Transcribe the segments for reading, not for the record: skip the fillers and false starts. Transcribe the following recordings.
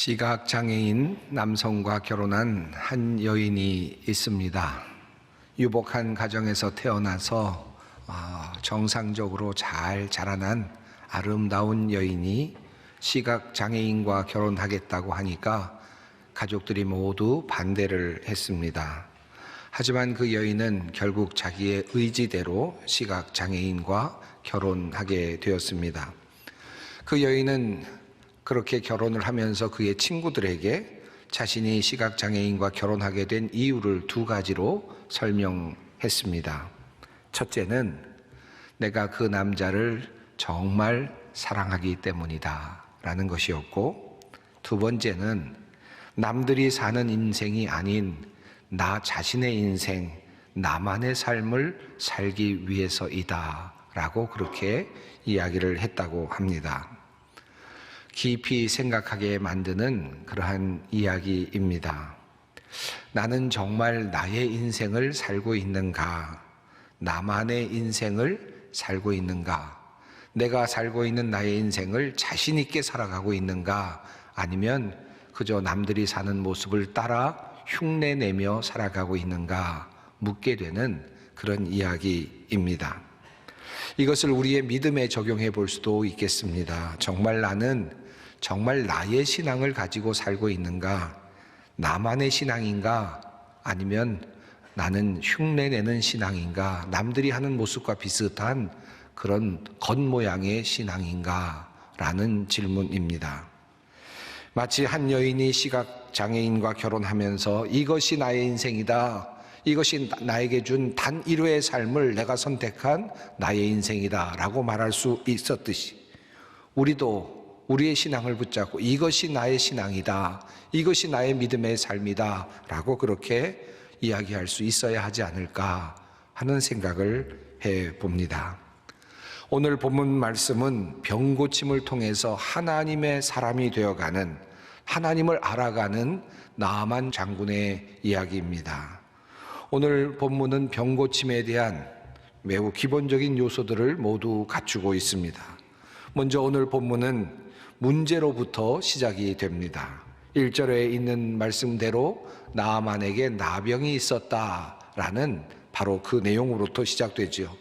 시각장애인 남성과 결혼한 한 여인이 있습니다. 유복한 가정에서 태어나서 정상적으로 잘 자라난 아름다운 여인이 시각장애인과 결혼하겠다고 하니까 가족들이 모두 반대를 했습니다. 하지만 그 여인은 결국 자기의 의지대로 시각장애인과 결혼하게 되었습니다. 그 여인은 그렇게 결혼을 하면서 그의 친구들에게 자신이 시각장애인과 결혼하게 된 이유를 두 가지로 설명했습니다. 첫째는 내가 그 남자를 정말 사랑하기 때문이다 라는 것이었고, 두 번째는 남들이 사는 인생이 아닌 나 자신의 인생, 나만의 삶을 살기 위해서이다 라고 그렇게 이야기를 했다고 합니다. 깊이 생각하게 만드는 그러한 이야기입니다. 나는 정말 나의 인생을 살고 있는가? 나만의 인생을 살고 있는가? 내가 살고 있는 나의 인생을 자신 있게 살아가고 있는가? 아니면 그저 남들이 사는 모습을 따라 흉내내며 살아가고 있는가? 묻게 되는 그런 이야기입니다. 이것을 우리의 믿음에 적용해 볼 수도 있겠습니다. 정말 나는 정말 나의 신앙을 가지고 살고 있는가? 나만의 신앙인가? 아니면 나는 흉내내는 신앙인가? 남들이 하는 모습과 비슷한 그런 겉모양의 신앙인가? 라는 질문입니다. 마치 한 여인이 시각장애인과 결혼하면서 이것이 나의 인생이다, 이것이 나에게 준 단 1회의 삶을 내가 선택한 나의 인생이다 라고 말할 수 있었듯이, 우리도 우리의 신앙을 붙잡고 이것이 나의 신앙이다, 이것이 나의 믿음의 삶이다 라고 그렇게 이야기할 수 있어야 하지 않을까 하는 생각을 해봅니다. 오늘 본문 말씀은 병고침을 통해서 하나님의 사람이 되어가는, 하나님을 알아가는 나아만 장군의 이야기입니다. 오늘 본문은 병고침에 대한 매우 기본적인 요소들을 모두 갖추고 있습니다. 먼저 오늘 본문은 문제로부터 시작이 됩니다. 1절에 있는 말씀대로 나아만에게 나병이 있었다라는 바로 그 내용으로부터 시작되죠.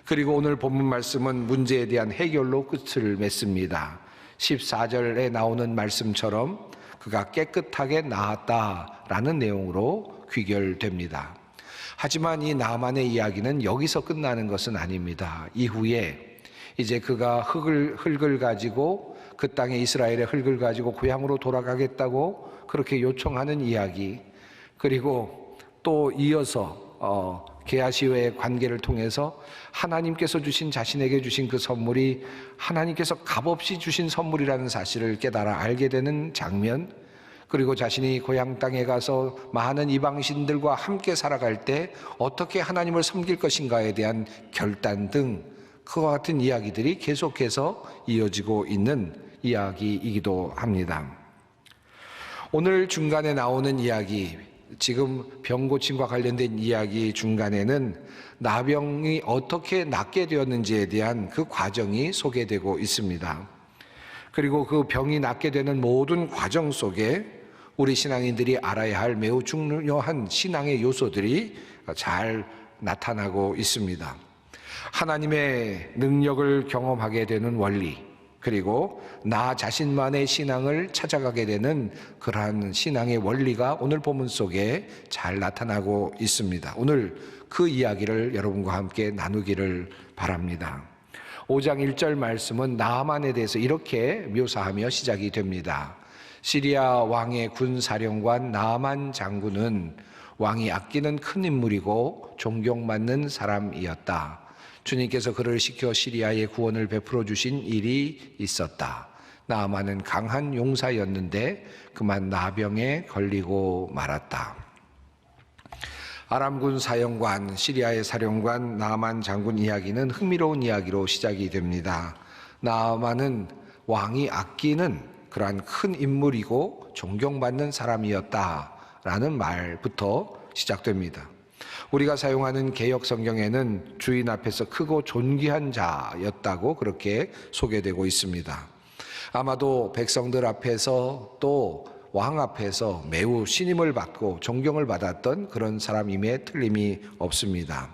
그리고 오늘 본문 말씀은 문제에 대한 해결로 끝을 맺습니다. 14절에 나오는 말씀처럼 그가 깨끗하게 나았다라는 내용으로 귀결됩니다. 하지만 이 나아만의 이야기는 여기서 끝나는 것은 아닙니다. 이후에 이제 그가 흙을 가지고, 그 땅에 이스라엘의 흙을 가지고 고향으로 돌아가겠다고 그렇게 요청하는 이야기, 그리고 또 이어서 게하시와의 관계를 통해서 하나님께서 주신, 자신에게 주신 그 선물이 하나님께서 값없이 주신 선물이라는 사실을 깨달아 알게 되는 장면, 그리고 자신이 고향 땅에 가서 많은 이방신들과 함께 살아갈 때 어떻게 하나님을 섬길 것인가에 대한 결단 등 그와 같은 이야기들이 계속해서 이어지고 있는 이야기이기도 합니다. 오늘 중간에 나오는 이야기, 지금 병고침과 관련된 이야기 중간에는 나병이 어떻게 낫게 되었는지에 대한 그 과정이 소개되고 있습니다. 그리고 그 병이 낫게 되는 모든 과정 속에 우리 신앙인들이 알아야 할 매우 중요한 신앙의 요소들이 잘 나타나고 있습니다. 하나님의 능력을 경험하게 되는 원리, 그리고 나 자신만의 신앙을 찾아가게 되는 그러한 신앙의 원리가 오늘 본문 속에 잘 나타나고 있습니다. 오늘 그 이야기를 여러분과 함께 나누기를 바랍니다. 5장 1절 말씀은 나아만에 대해서 이렇게 묘사하며 시작이 됩니다. 시리아 왕의 군사령관 나아만 장군은 왕이 아끼는 큰 인물이고 존경받는 사람이었다. 주님께서 그를 시켜 시리아의 구원을 베풀어 주신 일이 있었다. 나아만은 강한 용사였는데 그만 나병에 걸리고 말았다. 아람군 사령관, 시리아의 사령관 나아만 장군 이야기는 흥미로운 이야기로 시작이 됩니다. 나아만은 왕이 아끼는 그러한 큰 인물이고 존경받는 사람이었다라는 말부터 시작됩니다. 우리가 사용하는 개역 성경에는 주인 앞에서 크고 존귀한 자였다고 그렇게 소개되고 있습니다. 아마도 백성들 앞에서 또 왕 앞에서 매우 신임을 받고 존경을 받았던 그런 사람임에 틀림이 없습니다.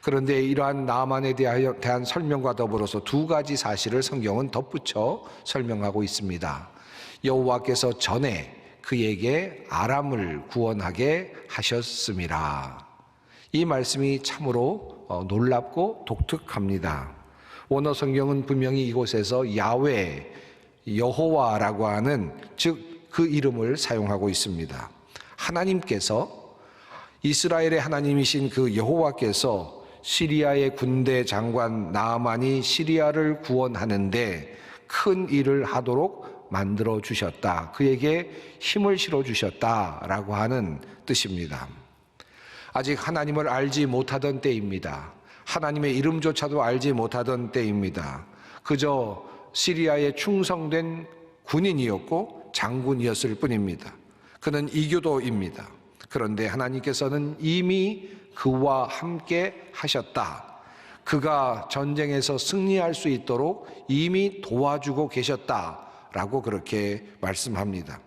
그런데 이러한 나아만에 대한 설명과 더불어서 두 가지 사실을 성경은 덧붙여 설명하고 있습니다. 여호와께서 전에 그에게 아람을 구원하게 하셨음이라. 이 말씀이 참으로 놀랍고 독특합니다. 원어 성경은 분명히 이곳에서 야훼, 여호와라고 하는 즉 그 이름을 사용하고 있습니다. 하나님께서, 이스라엘의 하나님이신 그 여호와께서 시리아의 군대 장관 나아만이 시리아를 구원하는데 큰 일을 하도록 만들어 주셨다. 그에게 힘을 실어 주셨다라고 하는 뜻입니다. 아직 하나님을 알지 못하던 때입니다. 하나님의 이름조차도 알지 못하던 때입니다. 그저 시리아에 충성된 군인이었고 장군이었을 뿐입니다. 그는 이교도입니다. 그런데 하나님께서는 이미 그와 함께 하셨다. 그가 전쟁에서 승리할 수 있도록 이미 도와주고 계셨다라고 그렇게 말씀합니다.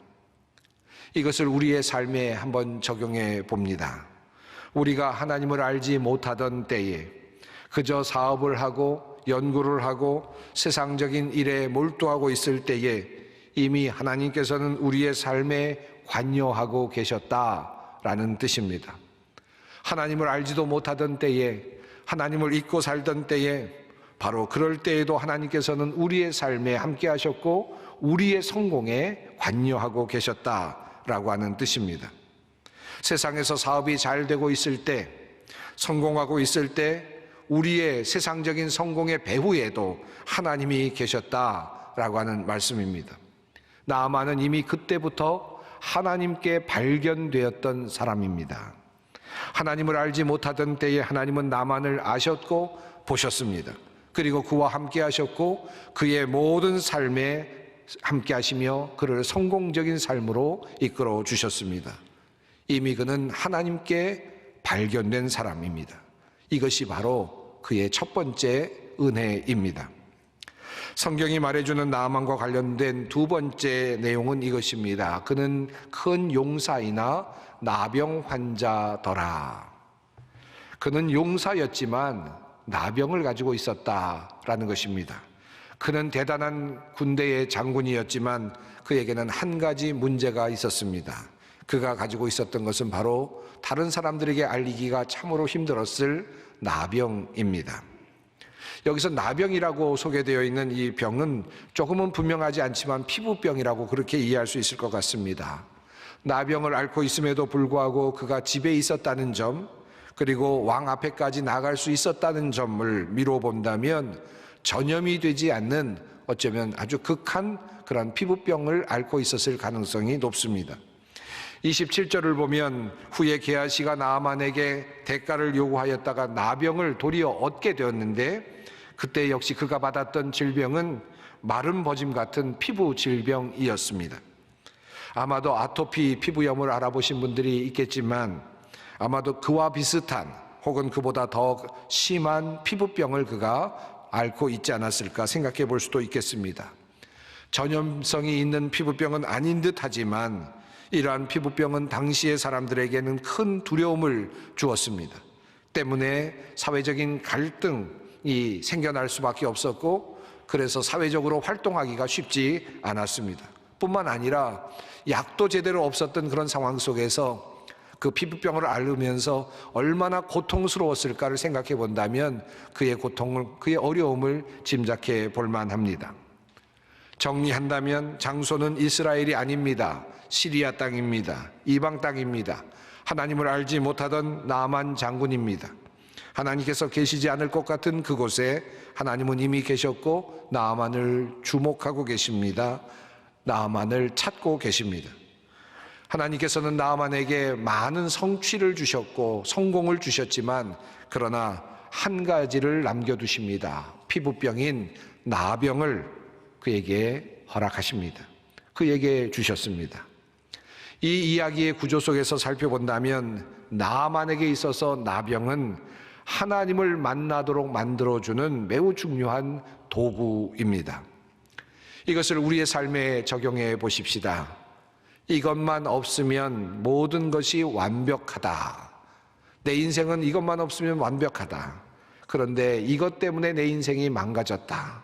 이것을 우리의 삶에 한번 적용해 봅니다. 우리가 하나님을 알지 못하던 때에 그저 사업을 하고 연구를 하고 세상적인 일에 몰두하고 있을 때에 이미 하나님께서는 우리의 삶에 관여하고 계셨다라는 뜻입니다. 하나님을 알지도 못하던 때에, 하나님을 잊고 살던 때에, 바로 그럴 때에도 하나님께서는 우리의 삶에 함께 하셨고 우리의 성공에 관여하고 계셨다라고 하는 뜻입니다. 세상에서 사업이 잘 되고 있을 때, 성공하고 있을 때 우리의 세상적인 성공의 배후에도 하나님이 계셨다라고 하는 말씀입니다. 나아만은 이미 그때부터 하나님께 발견되었던 사람입니다. 하나님을 알지 못하던 때에 하나님은 나아만을 아셨고 보셨습니다. 그리고 그와 함께 하셨고 그의 모든 삶에 함께 하시며 그를 성공적인 삶으로 이끌어 주셨습니다. 이미 그는 하나님께 발견된 사람입니다. 이것이 바로 그의 첫 번째 은혜입니다. 성경이 말해주는 나아만과 관련된 두 번째 내용은 이것입니다. 그는 큰 용사이나 나병 환자더라. 그는 용사였지만 나병을 가지고 있었다라는 것입니다. 그는 대단한 군대의 장군이었지만 그에게는 한 가지 문제가 있었습니다. 그가 가지고 있었던 것은 바로 다른 사람들에게 알리기가 참으로 힘들었을 나병입니다. 여기서 나병이라고 소개되어 있는 이 병은 조금은 분명하지 않지만 피부병이라고 그렇게 이해할 수 있을 것 같습니다. 나병을 앓고 있음에도 불구하고 그가 집에 있었다는 점, 그리고 왕 앞에까지 나갈 수 있었다는 점을 미루어 본다면 전염이 되지 않는 어쩌면 아주 극한 그런 피부병을 앓고 있었을 가능성이 높습니다. 27절을 보면 후에 게하시가 나아만에게 대가를 요구하였다가 나병을 도리어 얻게 되었는데 그때 역시 그가 받았던 질병은 마른 버짐 같은 피부 질병이었습니다. 아마도 아토피 피부염을 알아보신 분들이 있겠지만 아마도 그와 비슷한 혹은 그보다 더 심한 피부병을 그가 앓고 있지 않았을까 생각해 볼 수도 있겠습니다. 전염성이 있는 피부병은 아닌 듯 하지만 이러한 피부병은 당시의 사람들에게는 큰 두려움을 주었습니다. 때문에 사회적인 갈등이 생겨날 수밖에 없었고 그래서 사회적으로 활동하기가 쉽지 않았습니다. 뿐만 아니라 약도 제대로 없었던 그런 상황 속에서 그 피부병을 앓으면서 얼마나 고통스러웠을까를 생각해 본다면 그의 고통을, 그의 어려움을 짐작해 볼 만합니다. 정리한다면 장소는 이스라엘이 아닙니다. 시리아 땅입니다. 이방 땅입니다. 하나님을 알지 못하던 나아만 장군입니다. 하나님께서 계시지 않을 것 같은 그곳에 하나님은 이미 계셨고 나아만을 주목하고 계십니다. 나아만을 찾고 계십니다. 하나님께서는 나아만에게 많은 성취를 주셨고 성공을 주셨지만 그러나 한 가지를 남겨두십니다. 피부병인 나병을 그에게 허락하십니다. 그에게 주셨습니다. 이 이야기의 구조 속에서 살펴본다면 나아만에게 있어서 나병은 하나님을 만나도록 만들어주는 매우 중요한 도구입니다. 이것을 우리의 삶에 적용해 보십시다. 이것만 없으면 모든 것이 완벽하다. 내 인생은 이것만 없으면 완벽하다. 그런데 이것 때문에 내 인생이 망가졌다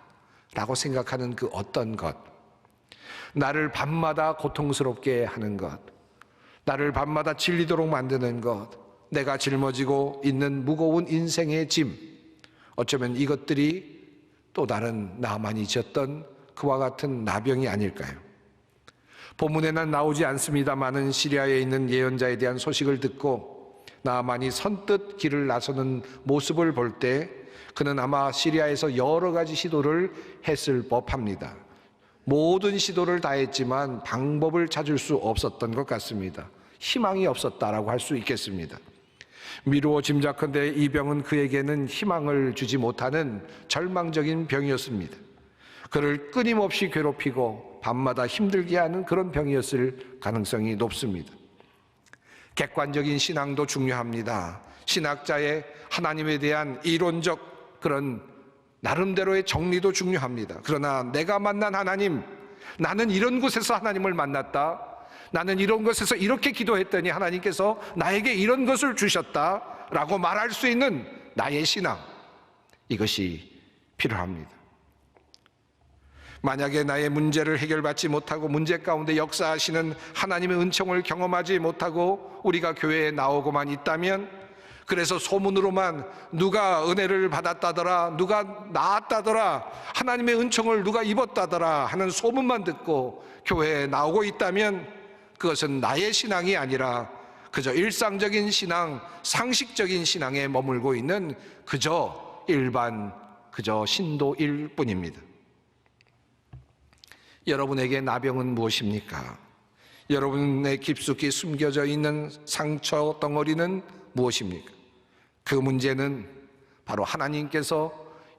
라고 생각하는 그 어떤 것, 나를 밤마다 고통스럽게 하는 것, 나를 밤마다 질리도록 만드는 것, 내가 짊어지고 있는 무거운 인생의 짐, 어쩌면 이것들이 또 다른 나만이 졌던 그와 같은 나병이 아닐까요? 본문에는 나오지 않습니다마는 시리아에 있는 예언자에 대한 소식을 듣고 나만이 선뜻 길을 나서는 모습을 볼 때 그는 아마 시리아에서 여러 가지 시도를 했을 법합니다. 모든 시도를 다 했지만 방법을 찾을 수 없었던 것 같습니다. 희망이 없었다라고 할 수 있겠습니다. 미루어 짐작컨대 이 병은 그에게는 희망을 주지 못하는 절망적인 병이었습니다. 그를 끊임없이 괴롭히고 밤마다 힘들게 하는 그런 병이었을 가능성이 높습니다. 객관적인 신앙도 중요합니다. 신학자의 하나님에 대한 이론적 그런 나름대로의 정리도 중요합니다. 그러나 내가 만난 하나님, 나는 이런 곳에서 하나님을 만났다, 나는 이런 곳에서 이렇게 기도했더니 하나님께서 나에게 이런 것을 주셨다 라고 말할 수 있는 나의 신앙, 이것이 필요합니다. 만약에 나의 문제를 해결받지 못하고 문제 가운데 역사하시는 하나님의 은총을 경험하지 못하고 우리가 교회에 나오고만 있다면, 그래서 소문으로만 누가 은혜를 받았다더라, 누가 나았다더라, 하나님의 은총을 누가 입었다더라 하는 소문만 듣고 교회에 나오고 있다면 그것은 나의 신앙이 아니라 그저 일상적인 신앙, 상식적인 신앙에 머물고 있는 그저 신도일 뿐입니다. 여러분에게 나병은 무엇입니까? 여러분의 깊숙이 숨겨져 있는 상처 덩어리는 무엇입니까? 그 문제는 바로 하나님께서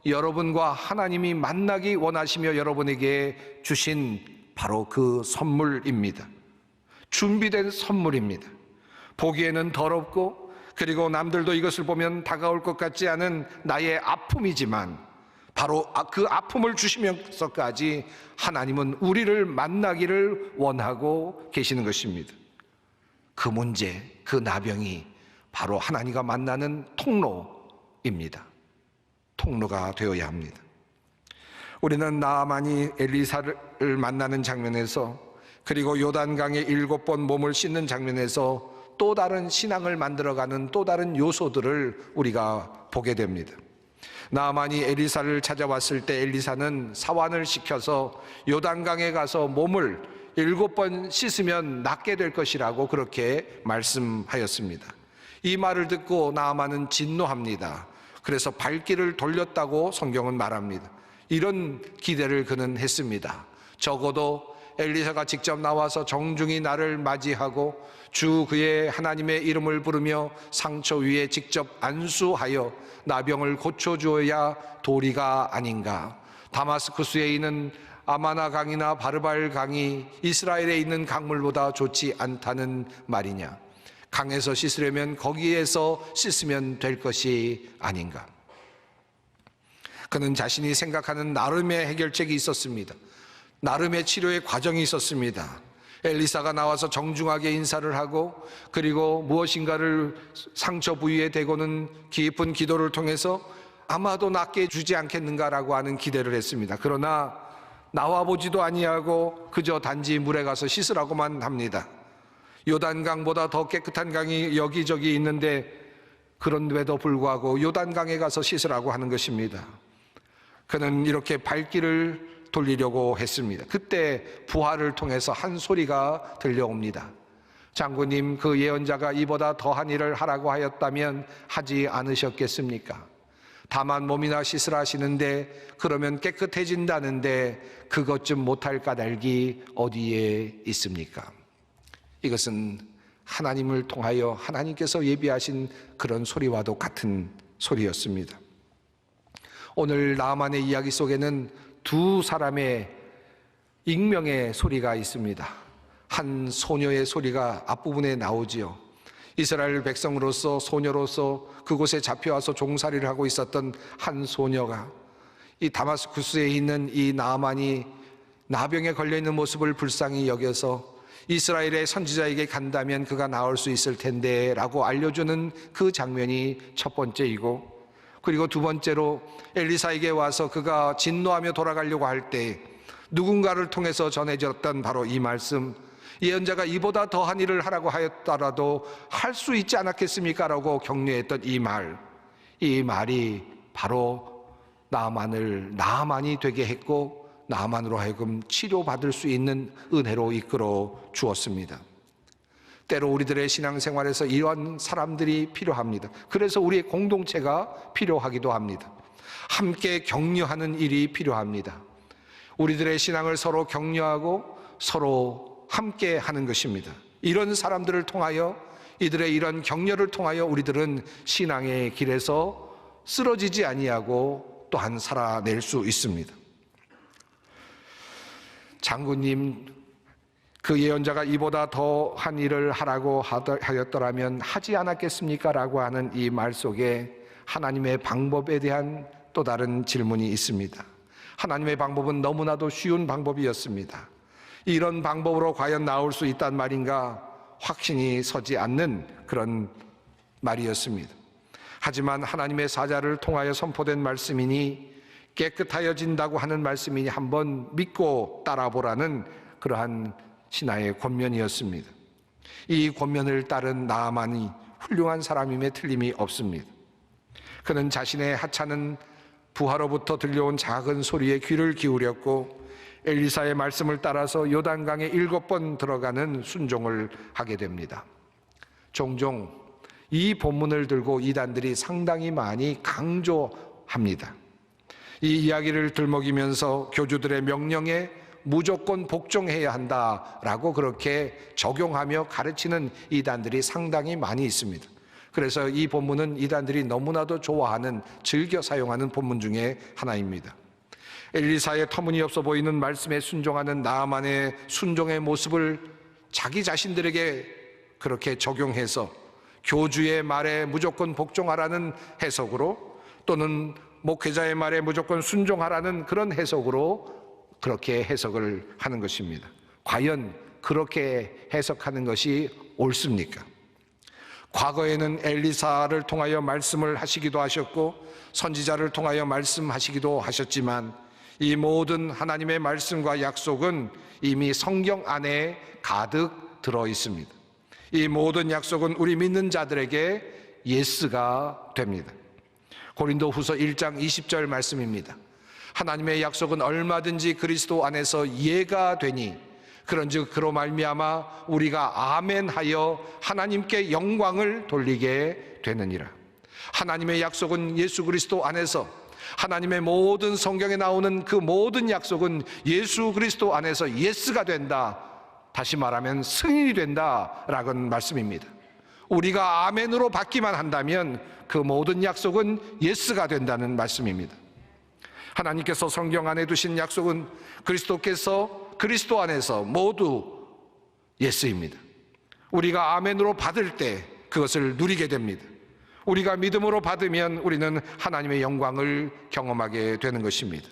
여러분과 하나님이 만나기 원하시며 여러분에게 주신 바로 그 선물입니다. 준비된 선물입니다. 보기에는 더럽고 그리고 남들도 이것을 보면 다가올 것 같지 않은 나의 아픔이지만 바로 그 아픔을 주시면서까지 하나님은 우리를 만나기를 원하고 계시는 것입니다. 그 문제, 그 나병이 바로 하나님과 만나는 통로입니다. 통로가 되어야 합니다. 우리는 나아만이 엘리사를 만나는 장면에서, 그리고 요단강에 7번 몸을 씻는 장면에서 또 다른 신앙을 만들어가는 또 다른 요소들을 우리가 보게 됩니다. 나아만이 엘리사를 찾아왔을 때 엘리사는 사환을 시켜서 요단강에 가서 몸을 7번 씻으면 낫게 될 것이라고 그렇게 말씀하였습니다. 이 말을 듣고 나아만은 진노합니다. 그래서 발길을 돌렸다고 성경은 말합니다. 이런 기대를 그는 했습니다. 적어도 엘리사가 직접 나와서 정중히 나를 맞이하고 주 그의 하나님의 이름을 부르며 상처 위에 직접 안수하여 나병을 고쳐주어야 도리가 아닌가. 다마스쿠스에 있는 아마나 강이나 바르발 강이 이스라엘에 있는 강물보다 좋지 않다는 말이냐. 강에서 씻으려면 거기에서 씻으면 될 것이 아닌가. 그는 자신이 생각하는 나름의 해결책이 있었습니다. 나름의 치료의 과정이 있었습니다. 엘리사가 나와서 정중하게 인사를 하고 그리고 무엇인가를 상처 부위에 대고는 깊은 기도를 통해서 아마도 낫게 해주지 않겠는가라고 하는 기대를 했습니다. 그러나 나와보지도 아니하고 그저 단지 물에 가서 씻으라고만 합니다. 요단강보다 더 깨끗한 강이 여기저기 있는데 그런데도 불구하고 요단강에 가서 씻으라고 하는 것입니다. 그는 이렇게 발길을 돌리려고 했습니다. 그때 부하를 통해서 한 소리가 들려옵니다. 장군님, 그 예언자가 이보다 더한 일을 하라고 하였다면 하지 않으셨겠습니까? 다만 몸이나 씻으라 하시는데 그러면 깨끗해진다는데 그것 좀 못할 까닭이 어디에 있습니까? 이것은 하나님을 통하여 하나님께서 예비하신 그런 소리와도 같은 소리였습니다. 오늘 나아만의 이야기 속에는 두 사람의 익명의 소리가 있습니다. 한 소녀의 소리가 앞부분에 나오지요. 이스라엘 백성으로서 소녀로서 그곳에 잡혀와서 종살이를 하고 있었던 한 소녀가 이 다마스쿠스에 있는 이 나아만이 나병에 걸려있는 모습을 불쌍히 여겨서 이스라엘의 선지자에게 간다면 그가 나을 수 있을 텐데 라고 알려주는 그 장면이 첫 번째이고, 그리고 두 번째로 엘리사에게 와서 그가 진노하며 돌아가려고 할 때 누군가를 통해서 전해졌던 바로 이 말씀, 예언자가 이보다 더한 일을 하라고 하였더라도 할 수 있지 않았겠습니까? 라고 격려했던 이 말이 바로 나아만이 되게 했고, 나아만으로 하여금 치료받을 수 있는 은혜로 이끌어 주었습니다. 때로 우리들의 신앙생활에서 이런 사람들이 필요합니다. 그래서 우리의 공동체가 필요하기도 합니다. 함께 격려하는 일이 필요합니다. 우리들의 신앙을 서로 격려하고 서로 함께 하는 것입니다. 이런 사람들을 통하여, 이들의 이런 격려를 통하여 우리들은 신앙의 길에서 쓰러지지 아니하고 또한 살아낼 수 있습니다. 장군님, 그 예언자가 이보다 더한 일을 하라고 하였더라면 하지 않았겠습니까? 라고 하는 이 말 속에 하나님의 방법에 대한 또 다른 질문이 있습니다. 하나님의 방법은 너무나도 쉬운 방법이었습니다. 이런 방법으로 과연 나올 수 있단 말인가 확신이 서지 않는 그런 말이었습니다. 하지만 하나님의 사자를 통하여 선포된 말씀이니, 깨끗하여진다고 하는 말씀이니 한번 믿고 따라보라는 그러한 신하의 권면이었습니다. 이 권면을 따른 나아만이 훌륭한 사람임에 틀림이 없습니다. 그는 자신의 하찮은 부하로부터 들려온 작은 소리에 귀를 기울였고, 엘리사의 말씀을 따라서 요단강에 7번 들어가는 순종을 하게 됩니다. 종종 이 본문을 들고 이단들이 상당히 많이 강조합니다. 이 이야기를 들먹이면서 교주들의 명령에 무조건 복종해야 한다라고 그렇게 적용하며 가르치는 이단들이 상당히 많이 있습니다. 그래서 이 본문은 이단들이 너무나도 좋아하는, 즐겨 사용하는 본문 중에 하나입니다. 엘리사의 터무니없어 보이는 말씀에 순종하는 나아만의 순종의 모습을 자기 자신들에게 그렇게 적용해서 교주의 말에 무조건 복종하라는 해석으로, 또는 목회자의 말에 무조건 순종하라는 그런 해석으로 그렇게 해석을 하는 것입니다. 과연 그렇게 해석하는 것이 옳습니까? 과거에는 엘리사를 통하여 말씀을 하시기도 하셨고 선지자를 통하여 말씀하시기도 하셨지만, 이 모든 하나님의 말씀과 약속은 이미 성경 안에 가득 들어 있습니다. 이 모든 약속은 우리 믿는 자들에게 예스가 됩니다. 고린도후서 1장 20절 말씀입니다. 하나님의 약속은 얼마든지 그리스도 안에서 예가 되니 그런즉 그로 말미암아 우리가 아멘하여 하나님께 영광을 돌리게 되느니라. 하나님의 약속은 예수 그리스도 안에서, 하나님의 모든 성경에 나오는 그 모든 약속은 예수 그리스도 안에서 예스가 된다. 다시 말하면 승인이 된다라는 말씀입니다. 우리가 아멘으로 받기만 한다면 그 모든 약속은 예스가 된다는 말씀입니다. 하나님께서 성경 안에 두신 약속은 그리스도께서 그리스도 안에서 모두 예스입니다. 우리가 아멘으로 받을 때 그것을 누리게 됩니다. 우리가 믿음으로 받으면 우리는 하나님의 영광을 경험하게 되는 것입니다.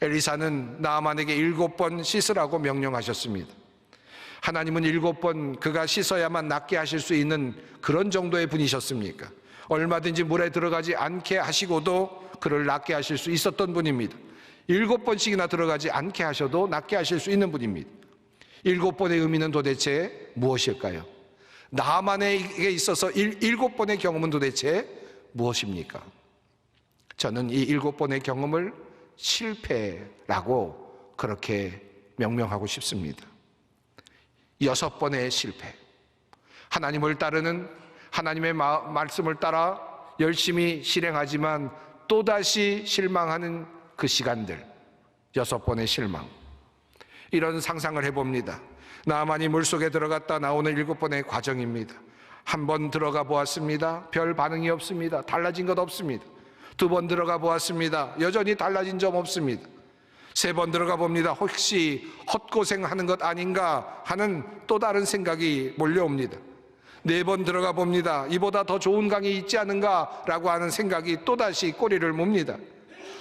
엘리사는 나아만에게 7번 씻으라고 명령하셨습니다. 하나님은 7번 그가 씻어야만 낫게 하실 수 있는 그런 정도의 분이셨습니까? 얼마든지 물에 들어가지 않게 하시고도 그를 낫게 하실 수 있었던 분입니다. 7번씩이나 들어가지 않게 하셔도 낫게 하실 수 있는 분입니다. 7번의 의미는 도대체 무엇일까요? 나아만에게 있어서 7번의 경험은 도대체 무엇입니까? 저는 이 7번의 경험을 실패라고 그렇게 명명하고 싶습니다. 6번의 실패. 하나님을 따르는, 하나님의 말씀을 따라 열심히 실행하지만 또다시 실망하는 그 시간들, 6번의 실망. 이런 상상을 해봅니다. 나아만이 물속에 들어갔다 나오는 7번의 과정입니다. 한 번 들어가 보았습니다. 별 반응이 없습니다. 달라진 것 없습니다. 2번 들어가 보았습니다. 여전히 달라진 점 없습니다. 3번 들어가 봅니다. 혹시 헛고생하는 것 아닌가 하는 또 다른 생각이 몰려옵니다. 4번 들어가 봅니다. 이보다 더 좋은 강이 있지 않은가라고 하는 생각이 또다시 꼬리를 뭅니다.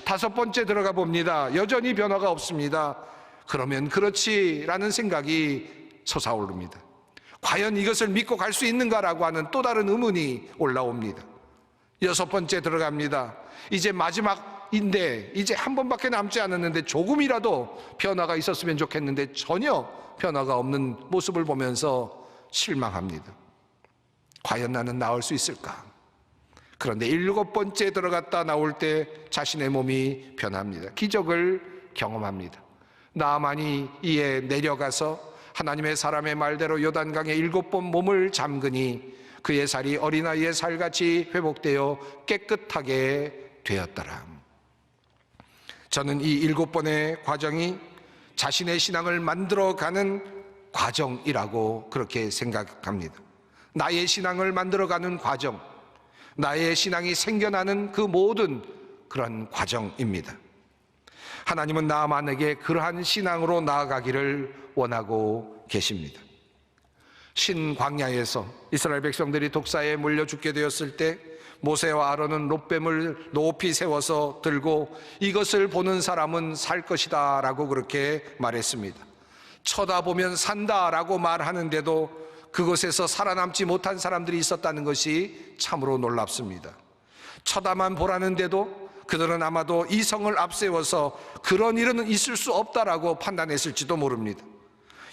5번째 들어가 봅니다. 여전히 변화가 없습니다. 그러면 그렇지라는 생각이 솟아오릅니다. 과연 이것을 믿고 갈 수 있는가라고 하는 또 다른 의문이 올라옵니다. 6번째 들어갑니다. 이제 마지막인데 이제 한 번밖에 남지 않았는데 조금이라도 변화가 있었으면 좋겠는데 전혀 변화가 없는 모습을 보면서 실망합니다. 과연 나는 나을 수 있을까? 그런데 7번째 들어갔다 나올 때 자신의 몸이 변합니다. 기적을 경험합니다. 나아만이 이에 내려가서 하나님의 사람의 말대로 요단강에 7번 몸을 잠그니 그의 살이 어린아이의 살같이 회복되어 깨끗하게 되었더라. 저는 이 7번의 과정이 자신의 신앙을 만들어가는 과정이라고 그렇게 생각합니다. 나의 신앙을 만들어가는 과정, 나의 신앙이 생겨나는 그 모든 그런 과정입니다. 하나님은 나아만에게 그러한 신앙으로 나아가기를 원하고 계십니다. 신광야에서 이스라엘 백성들이 독사에 물려 죽게 되었을 때 모세와 아론은 롯뱀을 높이 세워서 들고 이것을 보는 사람은 살 것이다 라고 그렇게 말했습니다. 쳐다보면 산다 라고 말하는데도 그곳에서 살아남지 못한 사람들이 있었다는 것이 참으로 놀랍습니다. 쳐다만 보라는데도 그들은 아마도 이성을 앞세워서 그런 일은 있을 수 없다라고 판단했을지도 모릅니다.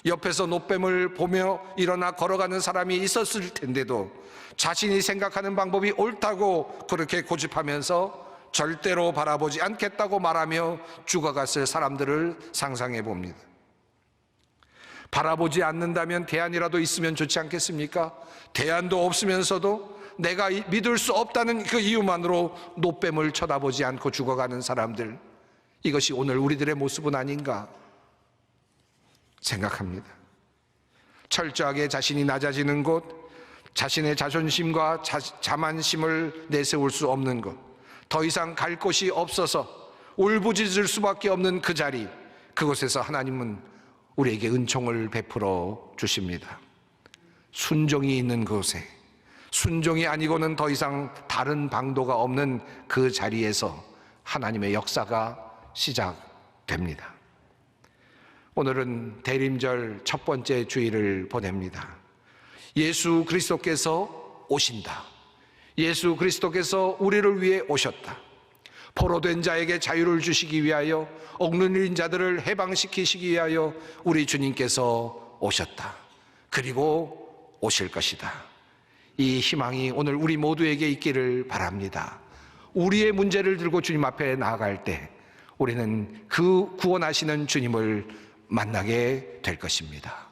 옆에서 놋뱀을 보며 일어나 걸어가는 사람이 있었을 텐데도 자신이 생각하는 방법이 옳다고 그렇게 고집하면서 절대로 바라보지 않겠다고 말하며 죽어갔을 사람들을 상상해 봅니다. 바라보지 않는다면 대안이라도 있으면 좋지 않겠습니까? 대안도 없으면서도 내가 믿을 수 없다는 그 이유만으로 놋뱀을 쳐다보지 않고 죽어가는 사람들, 이것이 오늘 우리들의 모습은 아닌가 생각합니다. 철저하게 자신이 낮아지는 곳, 자신의 자존심과 자만심을 내세울 수 없는 것, 더 이상 갈 곳이 없어서 울부짖을 수밖에 없는 그 자리, 그곳에서 하나님은 우리에게 은총을 베풀어 주십니다. 순종이 있는 곳에, 순종이 아니고는 더 이상 다른 방도가 없는 그 자리에서 하나님의 역사가 시작됩니다. 오늘은 대림절 첫 번째 주일을 보냅니다. 예수 그리스도께서 오신다. 예수 그리스도께서 우리를 위해 오셨다. 포로된 자에게 자유를 주시기 위하여, 억눌린 자들을 해방시키시기 위하여 우리 주님께서 오셨다. 그리고 오실 것이다. 이 희망이 오늘 우리 모두에게 있기를 바랍니다. 우리의 문제를 들고 주님 앞에 나아갈 때 우리는 그 구원하시는 주님을 만나게 될 것입니다.